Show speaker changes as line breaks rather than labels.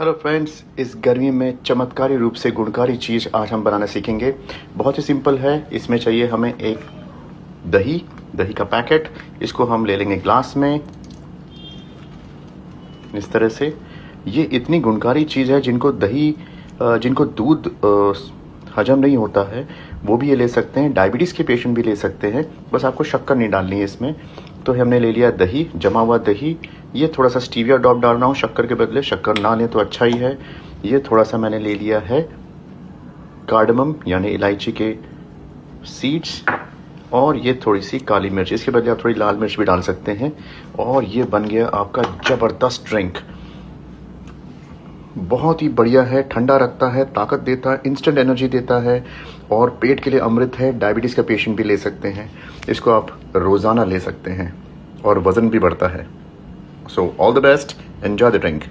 Hello friends, इस गर्मी में चमत्कारी रूप से गुणकारी चीज़ आज हम बनाना सीखेंगे। बहुत ही सिंपल है। इसमें चाहिए हमें एक दही का पैकेट। इसको हम ले लेंगे ग्लास में इस तरह से। ये इतनी गुणकारी चीज़ है जिनको दूध हजम नहीं होता है वो भी ये ले सकते हैं। डायबिटीज़ के पेशेंट भी ले सकते हैं। बस आपको शक्कर नहीं डालनी है इसमें। तो हमने ले लिया दही, जमा हुआ दही। ये थोड़ा सा स्टीविया ड्रॉप डाल रहा हूँ शक्कर के बदले। शक्कर ना लें तो अच्छा ही है। ये थोड़ा सा मैंने ले लिया है कार्डमम यानी इलायची के सीड्स, और ये थोड़ी सी काली मिर्च। इसके बदले आप थोड़ी लाल मिर्च भी डाल सकते हैं। और ये बन गया आपका ज़बरदस्त ड्रिंक। बहुत ही बढ़िया है, ठंडा रखता है, ताकत देता है, इंस्टेंट एनर्जी देता है और पेट के लिए अमृत है। डायबिटीज़ का पेशेंट भी ले सकते हैं। इसको आप रोज़ाना ले सकते हैं और वज़न भी बढ़ता है। So all the best, enjoy the drink.